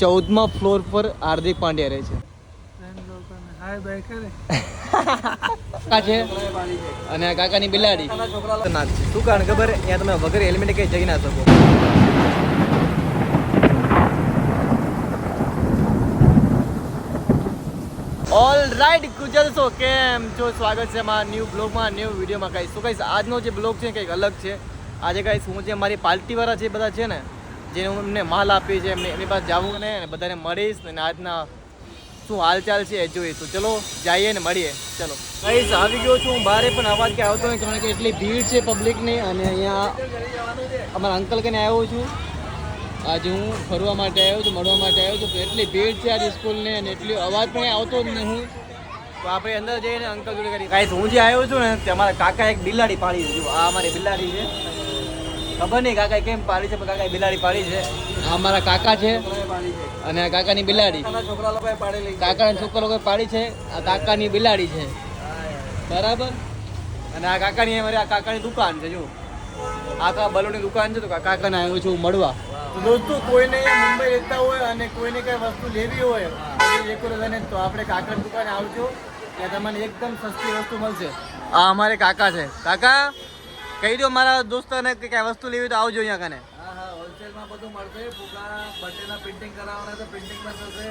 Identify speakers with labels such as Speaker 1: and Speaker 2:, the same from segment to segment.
Speaker 1: 14મા floor પર હાર્દિક પાંડ્યા રહે છે. કાકા છે અને આ કાકાની બિલાડી. શું કારણ ખબર? ત્યાં તમે વગર હેલ્મેટ કઈ જઈ ના શકો. ઓલ રાઈટ ગુજરશો, કેમ છો? સ્વાગત છે મારા ન્યૂ બ્લોગમાં, ન્યૂ વિડીયોમાં. કઈ શું કહીશ, આજનો જે બ્લોગ છે કંઈક અલગ છે. આજે કહીશ હું જે મારી પાર્ટીવાળા જે બધા છે ને, જેને હું એમને માલ આપી છે, એમની પાસે જાવું ને બધાને મળીશ ને આજના શું હાલચાલ છે એ જોઈએ. તો ચલો જઈએ ને મળીએ. ચલો કહીશ આવી ગયો છું હું બહાર, પણ અવાજ ક્યાં આવતો નહીં કારણ કે એટલી ભીડ છે પબ્લિકની. અને અહીંયા અમારા અંકલ કને આવ્યો છું. આજે હું ફરવા માટે આવ્યો છું, મળવા માટે આવ્યો છું. એટલી ભીડ છે આજે સ્કૂલને અને એટલી અવાજ પણ આવતો જ નહીં. હું તો આપણે અંદર જઈને અંકલ જોડે કરી કાંઈ. હું જે આવ્યો છું ને તે અમારા કાકા એક બિલાડી પાડી છે. આ અમારી બિલાડી છે. ખબર નહીં કાકાએ કેમ પાડી છે, પણ કાકાએ બિલાડી પાડી છે. આ અમારા કાકા છે અને આ કાકાની બિલાડી. છોકરા લોકોએ પાડેલી, કાકાના છોકરા લોકોએ પાડી છે. આ કાકાની બિલાડી છે, બરાબર. અને આ કાકાની અમારી આ કાકાની દુકાન છે. જો આ બલોની દુકાન છે. તો કાકાને આવ્યો છું મળવા. તો દોસ્તો કોઈને મુંબઈ રહેતા હોય અને કોઈને કઈ વસ્તુ લેવી હોય તો આપણે કાકાની દુકાને આવજો. ત્યાં તમને એકદમ સસ્તી વસ્તુ મળશે. આ અમારે કાકા છે. કાકા કહી દો મારા દોસ્તોને કે કઈ વસ્તુ લેવી તો આવજો અહીંયા કને.
Speaker 2: હા, હોલસેલમાં બધું મળશે. ફૂગા બર્થડેના પ્રિન્ટિંગ કરાવવાના તો પ્રિન્ટિંગ પણ થશે,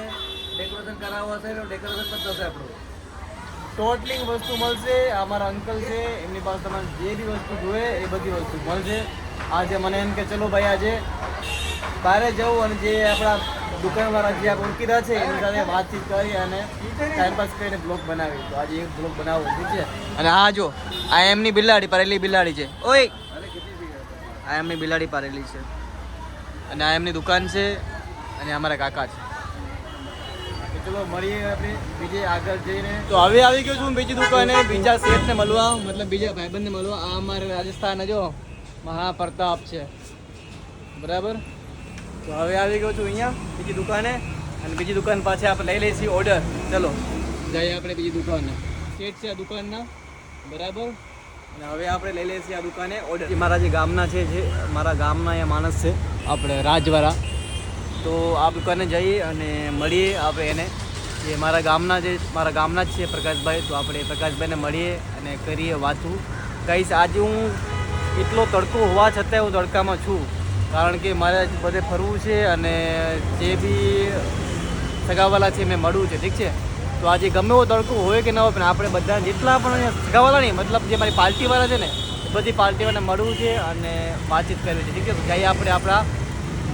Speaker 2: ડેકોરેશન કરાવવા હશે તો ડેકોરેશન પણ થશે. આપણું
Speaker 1: ટોટલિંગ વસ્તુ મળશે. અમારા અંકલ છે, એમની પાસે તમારે જે બી વસ્તુ જોઈએ એ બધી વસ્તુ મળશે. આજે મને એમ કે ચલો ભાઈ આજે બહાર જવું અને જે આપણા દુકાનવાળા જે આપણે ઓળખીતા છે એની સાથે વાતચીત કરી અને ટાઈમપાસ કરીને બ્લોગ બનાવી. તો આજે એક બ્લોગ બનાવવો ઠીક છે. અને હા જો આ એમની બિલાડી પારેલી બિલાડી છે. ઓય આ એમની બિલાડી પારેલી છે અને આ એમની દુકાન છે અને અમારા કાકા છે. ચલો મળીએ આપણે બીજે આગળ જઈને. તો હવે આવી ગયો છું બીજી દુકાને, બીજા શેઠને મળવા, મતલબ બીજા ભાઈબંધને મળવા. આ અમારે રાજસ્થાન જો મહાપ્રતાપ છે, બરાબર. તો હવે આવી ગયો છું અહીંયા બીજી દુકાને અને બીજી દુકાન પાસે આપણે લઈ લઈશું ઓર્ડર. ચલો જઈએ આપણે બીજી દુકાને. શેઠ છે આ દુકાનના, બરાબર. અને હવે આપણે લઈ લઈશું આ દુકાને ઓર્ડર. મારા જે ગામના છે, જે મારા ગામના અહીંયા માણસ છે આપણે રાજવાળા. તો આ દુકાને જઈએ અને મળીએ આપણે એને, જે મારા ગામના જ છે પ્રકાશભાઈ. તો આપણે પ્રકાશભાઈને મળીએ અને કરીએ વાતું. કહીશ આજે હું એટલો તડકો હોવા છતાંય હું તડકામાં છું, કારણ કે મારે બધે ફરવું છે અને જે બી સગાવાલા છે મેં મળવું છે, ઠીક છે. તો આજે ગમે એવો તડકો હોય કે ન હોય, પણ આપણે બધા જેટલા પણ સગાવાલા નહીં, મતલબ જે મારી પાર્ટીવાળા છે ને એ બધી પાર્ટીવાળાને મળવું છે અને વાતચીત કરવી છે, ઠીક છે. તો જઈએ આપણે આપણા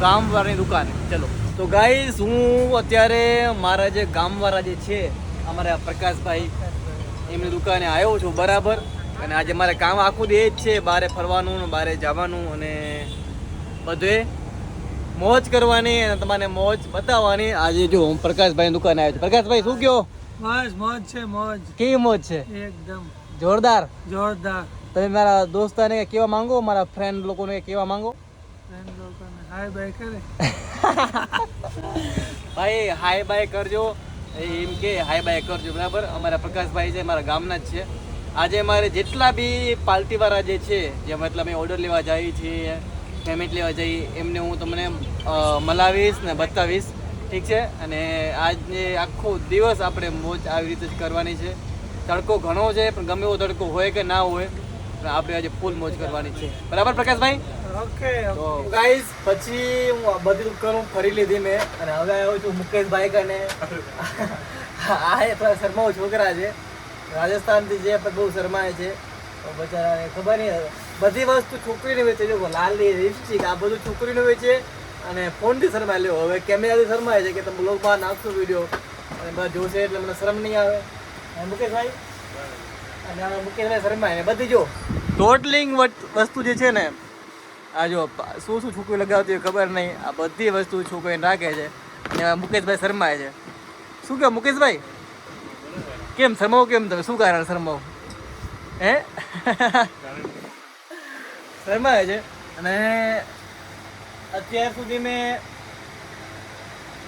Speaker 1: ગામવાળાની દુકાને. ચલો તો ગાઈસ હું અત્યારે મારા જે ગામવાળા જે છે અમારા પ્રકાશભાઈ એમની દુકાને આવ્યો છું, બરાબર. અને આજે મારે કામ આખું દે જ છે, બહાર ફરવાનું, બહાર જવાનું અને બધે મોજ કરવાની અને તમારે મોજ બતાવવાની. આજે જો હું પ્રકાશભાઈની દુકાને આવ્યો છું. પ્રકાશભાઈ શું કહો?
Speaker 2: બસ મોજ છે, મોજ.
Speaker 1: કેવી મોજ છે?
Speaker 2: એકદમ
Speaker 1: જોરદાર.
Speaker 2: જોરદાર.
Speaker 1: તમે મારા દોસ્તાને કહેવા માંગો, મારા ફ્રેન્ડ લોકોને કહેવા માંગો?
Speaker 2: હાય બાય કરે
Speaker 1: ભાઈ હાય બાય કરજો, એમ કે હાય બાય કરજો, બરાબર. અમારા પ્રકાશભાઈ છે, મારા ગામના જ છે. આજે અમારે જેટલા બી પાર્ટીવાળા જે છે, જે મતલબ અમે ઓર્ડર લેવા જઈએ છીએ, પેમેન્ટ લેવા જઈએ, એમને હું તમને મલાવીશ ને બતાવીશ, ઠીક છે. અને આજે આખો દિવસ આપણે મોજ આવી રીતે જ કરવાની છે. તડકો ઘણો છે, પણ ગમે એવો તડકો હોય કે ના હોય, પણ આપણે આજે ફૂલ મોજ કરવાની છે, બરાબર પ્રકાશભાઈ?
Speaker 2: ઓકે.
Speaker 1: તો ગાઈસ પછી હું બધી કરું ફરી લીધી મેં અને હવે આવ્યો છું મુકેશભાઈ કને. આ એ થોડા શરમાવ છોકરા છે, રાજસ્થાનથી જે પણ બહુ શરમાય છે. તો બચારાને ખબર નહીં, બધી વસ્તુ છોકરીને વેચે. જો લાલી લિપસ્ટિક આ બધું છોકરીને વેચે અને ફોનથી શરમાય. લ્યો હવે કેમેરાથી શરમાય છે કે તમે બ્લોગમાં નાખશો વિડીયો અને બધા જોશે એટલે મને શરમ નહીં આવે. મુકેશભાઈ અને મુકેશભાઈ શરમાય ને બધી જો ટોટલિંગ વસ્તુ જે છે ને, આ જો શું શું છોકરી લગાવતી હોય ખબર નહીં, આ બધી વસ્તુ છોકરીને રાખે છે અને મુકેશભાઈ શરમાય છે. શું કહો મુકેશભાઈ? કેમ શરમાવો? કેમ તમે શું કારણ શરમાવો? હે શરમાય છે. અને અત્યાર સુધી મેં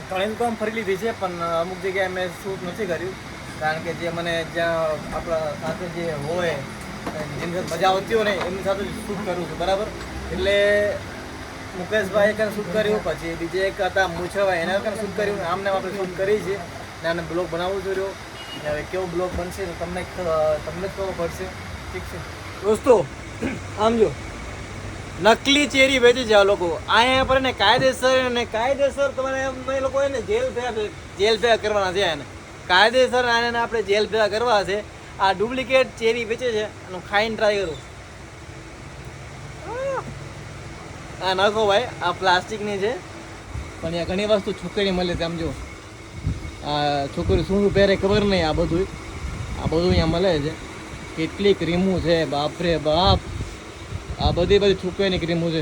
Speaker 1: ઘણી દુકાન ફરી લીધી છે, પણ અમુક જગ્યાએ મેં શૂટ નથી કર્યું, કારણ કે જે મને જ્યાં આપણા સાથે જે હોય, જેની સાથે મજા આવતી હોય ને એમની સાથે શૂટ કરું છું, બરાબર. એટલે મુકેશભાઈ કને શૂટ કર્યું, પછી બીજે એક હતા મૂછાભાઈ એના કને શૂટ કર્યું. આમને આપણે શૂટ કરી છે ને આને બ્લોગ બનાવવું જોઈએ. ને હવે કેવો બ્લોગ બનશે તો તમને જ ખબર પડશે. ઠીક છે દોસ્તો, આમ જો નકલી ચેરી વેચે છે આ લોકો અહીંયા પર ને કાયદેસર તમારે એ લોકો એને જેલ ભેગા કરવાના છે. એને કાયદેસર આને આપણે જેલ ભેગા કરવા છે. આ ડુપ્લિકેટ ચેરી વેચે છે એનું ખાઈને ટ્રાય કરો. આ નાખો ભાઈ, આ પ્લાસ્ટિકની છે પણ અહીંયા ઘણી વસ્તુ છોકરી મળે છે. આમ જો આ છોકરી શું પહેરે ખબર નહીં. આ બધું અહીંયા મળે છે. કેટલી ક્રીમો છે બાપરે બાપ. આ બધી છોકરીની ક્રીમો છે.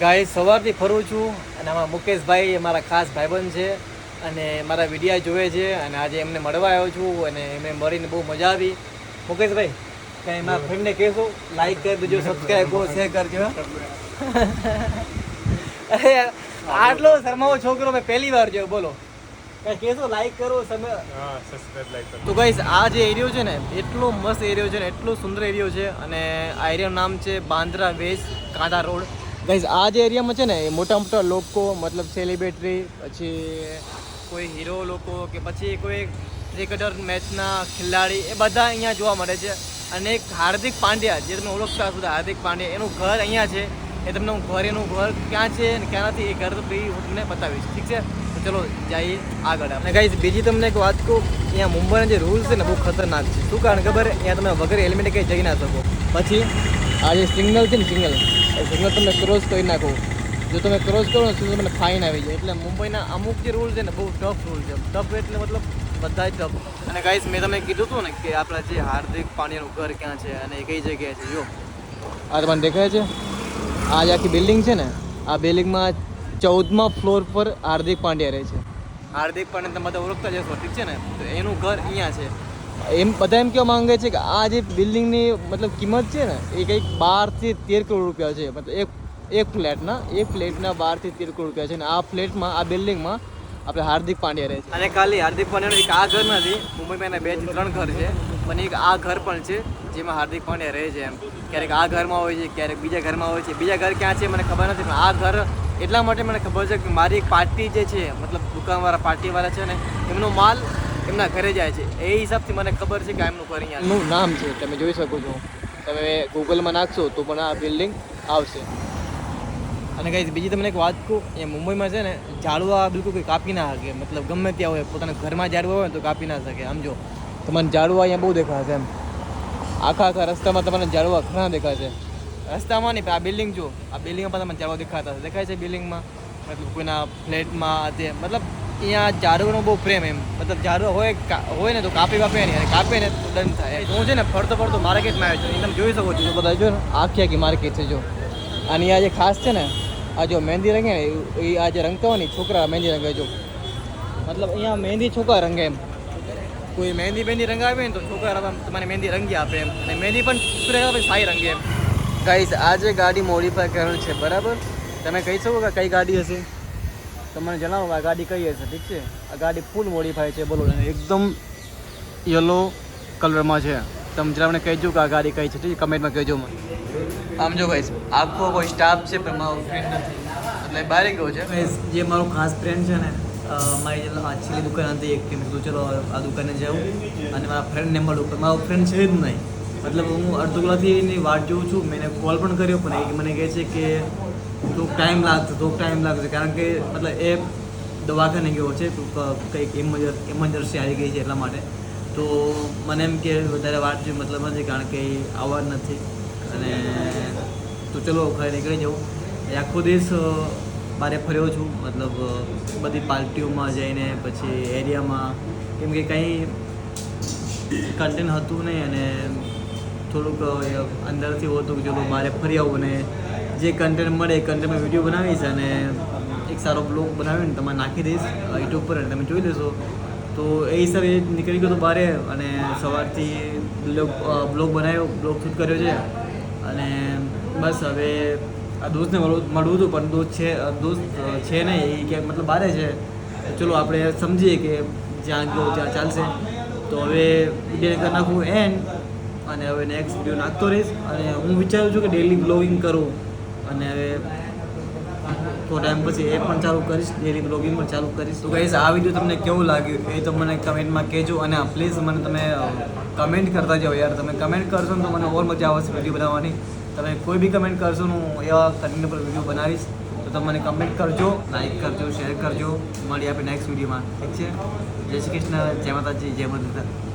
Speaker 1: ગાય સવારથી ફરું છું અને આમાં મુકેશભાઈ મારા ખાસ ભાઈબંધ છે અને મારા વિડીયા જોવે છે અને આજે એમને મળવા આવ્યો છું અને એમને મળીને બહુ મજા આવી. મુકેશભાઈ કંઈ મારા ફ્રેન્ડને કહેશો, લાઈક કરી દેજો, સબસ્ક્રાઈબ કરો, શેર કરજો. અરે આટલો શરમાવો છોકરો મેં પહેલી વાર જોયો. બોલો કઈ કહેશો? લાઈક કરો, તો ગાઈસ આ જે એરિયો છે ને એટલો મસ્ત એરિયો છે ને, એટલો સુંદર એરિયો છે અને આ એરિયાનું નામ છે બાંદ્રા વેસ્ટ કાંઠા રોડ. ગાઈસ આ જે એરિયામાં છે ને એ મોટા લોકો મતલબ સેલિબ્રિટી, પછી કોઈ હીરો લોકો કે પછી કોઈ ક્રિકેટર મેચના ખેલાડી એ બધા અહીંયા જોવા મળે છે. અને એક હાર્દિક પાંડ્યા જે તમે ઓળખતા હશો, હાર્દિક પાંડ્યા એનું ઘર અહીંયા છે. એ તમને હું એનું ઘર ક્યાં છે અને ક્યાં નથી એ ઘર તો હું તમને બતાવીશ. ઠીક છે, તો ચલો જઈએ આગળ. અને ગાઈસ બીજી તમને એક વાત કહું, અહીંયા મુંબઈના જે રૂલ્સ છે ને બહુ ખતરનાક છે. શું કારણ ખબર? અહીંયા તમે વગર હેલ્મેટે કંઈ જઈ ના શકો. પછી આ જે સિગ્નલ છે ને સિગ્નલ તમે ક્રોસ કરી નાખો. જો તમે ક્રોસ કરો ને તો તમને ફાઇન આવી જાય. એટલે મુંબઈના અમુક જે રૂલ છે ને બહુ ટફ રૂલ છે. ટફ એટલે મતલબ બધા જ ટફ. અને ગાઈસ મેં તમને કીધું હતું ને કે આપણા જે હાર્દિક પાંડ્યાનું ઘર ક્યાં છે અને એ કઈ જગ્યાએ છે. જો આ તમને દેખાય છે, આ જે આખી બિલ્ડિંગ છે ને, આ બિલ્ડિંગમાં 14મા ફ્લોર પર હાર્દિક પાંડ્યા રહે છે. હાર્દિક પાંડ્યા તમે બધા ઓળખતા જશો, ઠીક છે ને? તો એનું ઘર અહીંયા છે. એમ બધા એમ કહેવા માંગે છે કે આ જે બિલ્ડિંગની મતલબ કિંમત છે ને એ કંઈક 12 થી 13 કરોડ રૂપિયા છે. મતલબ એક ફ્લેટના 12 થી 13 કરોડ રૂપિયા છે. અને આ ફ્લેટમાં, આ બિલ્ડિંગમાં આપણે હાર્દિક પાંડ્યા રહે છે. અને ખાલી હાર્દિક પાંડ્યાનું એક આ ઘર નથી, મુંબઈમાં એના 2 થી 3 ઘર છે, પણ એક આ ઘર પણ છે જેમાં હાર્દિક પાંડ્યા રહે છે. એમ ક્યારેક આ ઘરમાં હોય છે, ક્યારેક બીજા ઘરમાં હોય છે. બીજા ઘર ક્યાં છે મને ખબર નથી, પણ આ ઘર એટલા માટે મને ખબર છે કે મારી એક પાર્ટી જે છે, મતલબ દુકાનવાળા પાર્ટીવાળા છે ને, એમનો માલ એમના ઘરે જાય છે. એ હિસાબથી મને ખબર છે કે એમનું ઘર અહીંયાનું નામ છે. તમે જોઈ શકો છો, તમે ગૂગલમાં નાખશો તો પણ આ બિલ્ડિંગ આવશે. અને ગાઈસ બીજી તમને એક વાત કહું, એ મુંબઈમાં છે ને ઝાડવા બિલકુલ કોઈ કાપી ના શકે. મતલબ ગમે ત્યાં હોય, પોતાના ઘરમાં ઝાડવા હોય તો કાપી ના શકે. આમ જો તમને ઝાડવા અહીંયા બહુ દેખાશે. એમ આખા રસ્તામાં તમને ઝાડવા ઘણા દેખાશે. રસ્તામાં નહીં, આ બિલ્ડિંગ જો, આ બિલ્ડિંગમાં પણ તમને ઝાડવા દેખાતા દેખાય છે. બિલ્ડિંગમાં મતલબ કોઈના ફ્લેટમાં તે મતલબ અહીંયા ઝાડવાનો બહુ પ્રેમ. એમ મતલબ ઝાડવા હોય ને તો કાપે નહીં, અને કાપે ને તો દંડ થાય. હું છે ને ફરતો માર્કેટમાં આવ્યો છું. તમે જોઈ શકો છો, જો બધા જો ને આખી માર્કેટ છે. જો અને આ જે ખાસ છે ને, આ જો મહેંદી રંગે ને એ આ જે રંગતા હોય ને છોકરા મહેંદી રંગે. જો મતલબ અહીંયા મહેંદી છોકરા રંગે. એમ કોઈ મહેંદી રંગાવે ને તો છોકરા તમારે મહેંદી રંગી આપે. એમ અને મહેંદી પણ સારી રંગે. એમ ગાઈસ આ જે ગાડી મોડિફાઈ કરેલ છે, બરાબર? તમે કહી શકો કે કઈ ગાડી હશે? તમને જણાવો આ ગાડી કઈ હશે. ઠીક છે, આ ગાડી ફૂલ મોડિફાઈ છે. બોલો, એકદમ યલો કલરમાં છે. તમે જરા મને કહેજો કે આ ગાડી કઈ છે. ઠીક છે, કમેન્ટમાં કહેજો મને. આમ જો ગાઈસ આખો કોઈ સ્ટાફ છે પણ મારો ફ્રેન્ડ નથી, એટલે બહાર ગયો છે. જે મારો ખાસ ફ્રેન્ડ છે ને, મારી છેલ્લી દુકાન હતી એક, કે મેં કીધું ચલો આ દુકાને જાઉં અને મારા ફ્રેન્ડને મળું. પણ મારો ફ્રેન્ડ છે જ નહીં. મતલબ હું અડધો કલાકથી એની વાટ જોઉં છું. મેં એને કોલ પણ કર્યો, પણ એ મને કહે છે કે થોડોક ટાઈમ લાગશે, કારણ કે મતલબ એ દવાખાને ગયો છે, કંઈક ઇમરજન્સી આવી ગઈ છે એટલા માટે. તો મને એમ કે વધારે વાત જો મતલબ નથી, કારણ કે એ આવવા નથી. અને તો ચલો ઘરે નીકળી જાઉં. આખો દિવસ બારે ફર્યો છું, મતલબ બધી પાર્ટીઓમાં જઈને, પછી એરિયામાં, કેમ કે કંઈ કન્ટેન્ટ હતું નહીં અને થોડુંક અંદરથી હોતું કે ચલો બહાર ફરી આવું અને જે કન્ટેન્ટ મળે એ કન્ટેન્ટમાં વિડીયો બનાવીશ અને એક સારો બ્લોગ બનાવીને તમારે નાખી દઈશ યુટ્યુબ પર અને તમે જોઈ લેશો. તો એ હિસાબે નીકળી ગયો તો બહાર અને સવારથી બ્લોગ બનાવ્યો, બ્લોગ શૂટ કર્યો છે. અને બસ હવે આ દોસ્તને મળવું હતું, પણ દોસ્ત છે નહીં, એ ક્યાંક મતલબ બહાર છે. ચલો આપણે સમજીએ કે જ્યાં ગયો ત્યાં ચાલશે. તો હવે વિડીયો કરી નાખું એન્ડ, અને હવે નેક્સ્ટ વિડીયો નાખતો રહીશ. અને હું વિચારું છું કે ડેલી બ્લોગિંગ કરું. અને હવે થોડા ટાઈમ પછી એ પણ ચાલુ કરીશ, ડેલી બ્લોગિંગ પણ ચાલુ કરીશ. તો ગાઈઝ આ વિડીયો તમને કેવું લાગ્યું એ તો મને કમેન્ટમાં કહેજો, અને પ્લીઝ મને તમે કમેન્ટ કરતા જાઓ યાર. તમે કમેન્ટ કરશો ને તો મને ઓર મજા આવશે વિડીયો બનાવવાની. તમે કોઈ બી કમેન્ટ કરશો ને હું એવા કન્ટેન્ટ પર વિડીયો બનાવીશ. તો તમે મને કમેન્ટ કરજો, લાઈક કરજો, શેર કરજો. મળીએ આપણે નેક્સ્ટ વિડીયોમાં, ઠીક છે? જય શ્રી કૃષ્ણ, જય માતાજી, જય માતા.